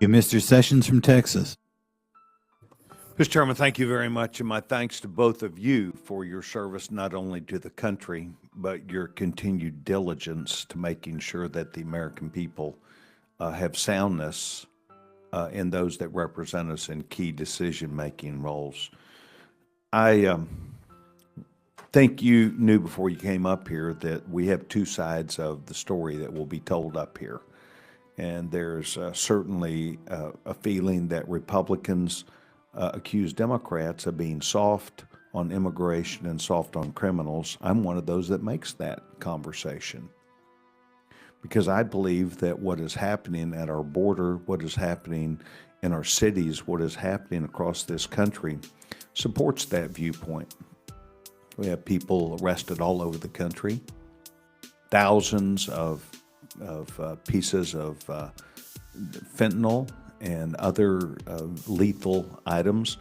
Mr. Sessions from Texas. Mr. Chairman, thank you very much, and my thanks to both of you for your service not only to the country, but your continued diligence to making sure that the American people have soundness in those that represent us in key decision-making roles. I think you knew before you came up here that we have two sides of the story that will be told up here. And there's certainly a feeling that Republicans accuse Democrats of being soft on immigration and soft on criminals. I'm one of those that makes that conversation because I believe that what is happening at our border, what is happening in our cities, what is happening across this country supports that viewpoint. We have people arrested all over the country, thousands of pieces of fentanyl and other lethal items,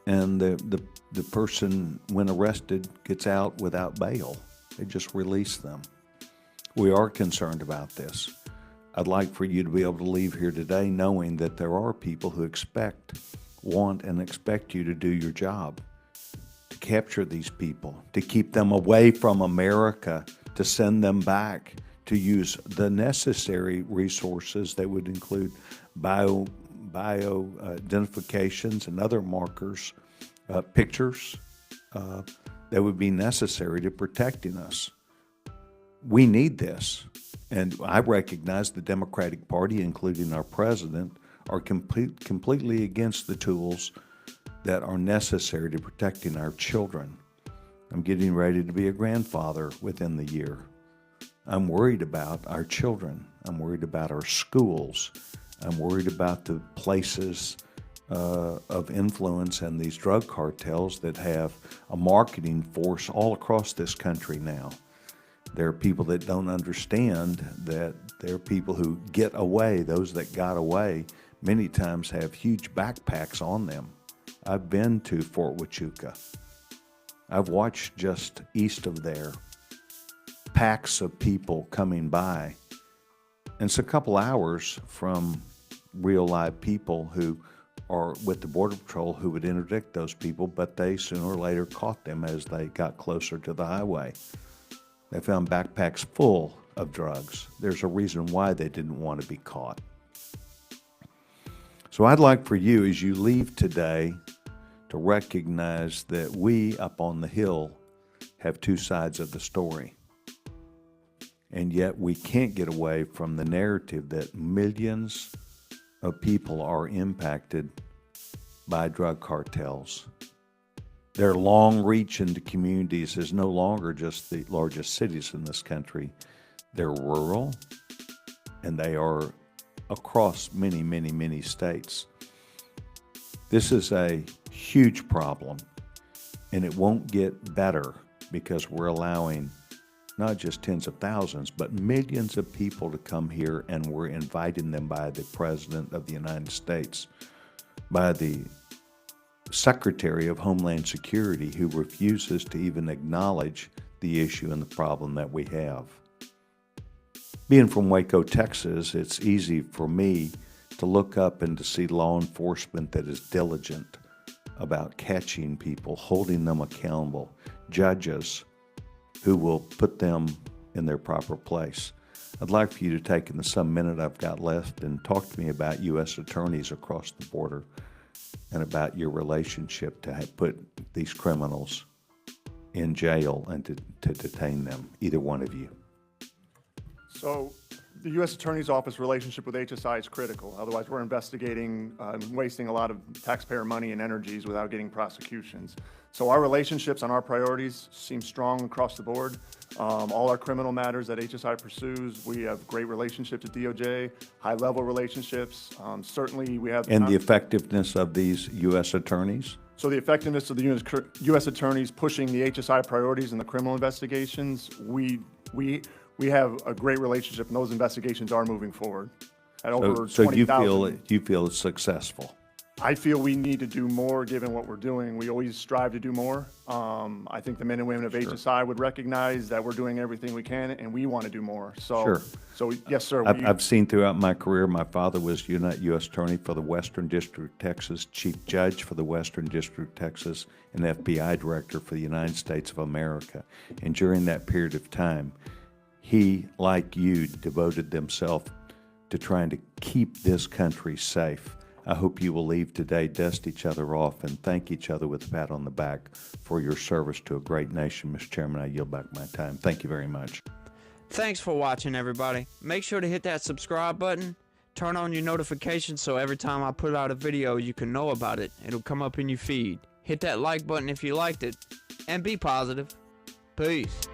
and the person, when arrested, gets out without bail. They just release them. We are concerned about this. I'd like for you to be able to leave here today knowing that there are people who want and expect you to do your job, to capture these people, to keep them away from America, to send them back, to use the necessary resources that would include bio identifications and other markers, pictures that would be necessary to protecting us. We need this. And I recognize the Democratic Party, including our president, are completely against the tools that are necessary to protecting our children. I'm getting ready to be a grandfather within the year. I'm worried about our children. I'm worried about our schools. I'm worried about the places of influence and these drug cartels that have a marketing force all across this country now. There are people that don't understand that there are people who get away. Those that got away many times have huge backpacks on them. I've been to Fort Huachuca. I've watched just east of there packs of people coming by. And it's a couple hours from real live people who are with the Border Patrol who would interdict those people, but they sooner or later caught them as they got closer to the highway. They found backpacks full of drugs. There's a reason why they didn't want to be caught. So I'd like for you, as you leave today, to recognize that we up on the Hill have two sides of the story. And yet we can't get away from the narrative that millions of people are impacted by drug cartels. Their long reach into communities is no longer just the largest cities in this country. They're rural, and they are across many, many, many states. This is a huge problem, and it won't get better because we're allowing not just tens of thousands, but millions of people to come here, and we're inviting them by the President of the United States, by the Secretary of Homeland Security, who refuses to even acknowledge the issue and the problem that we have. Being from Waco, Texas, it's easy for me to look up and to see law enforcement that is diligent about catching people, holding them accountable, judges who will put them in their proper place. I'd like for you to take in the some minute I've got left and talk to me about U.S. attorneys across the border and about your relationship to put these criminals in jail and to detain them, either one of you. So the U.S. Attorney's Office relationship with HSI is critical. Otherwise, we're investigating and wasting a lot of taxpayer money and energies without getting prosecutions. So our relationships and our priorities seem strong across the board. All our criminal matters that HSI pursues, we have great relationships at DOJ, high-level relationships. Certainly, we have... And the effectiveness of these U.S. attorneys? So the effectiveness of the U.S. attorneys pushing the HSI priorities in the criminal investigations, we have a great relationship, and those investigations are moving forward at over 20,000. So you feel it's successful? I feel we need to do more given what we're doing. We always strive to do more. I think the men and women of HSI would recognize that we're doing everything we can and we want to do more. Sure. So yes, sir. I've seen throughout my career, my father was U.S. Attorney for the Western District of Texas, Chief Judge for the Western District of Texas, and FBI Director for the United States of America. And during that period of time, he, like you, devoted themselves to trying to keep this country safe. I hope you will leave today, dust each other off, and thank each other with a pat on the back for your service to a great nation. Mr. Chairman, I yield back my time. Thank you very much. Thanks for watching, everybody. Make sure to hit that subscribe button, turn on your notifications so every time I put out a video you can know about it. It'll come up in your feed. Hit that like button if you liked it, and be positive. Peace.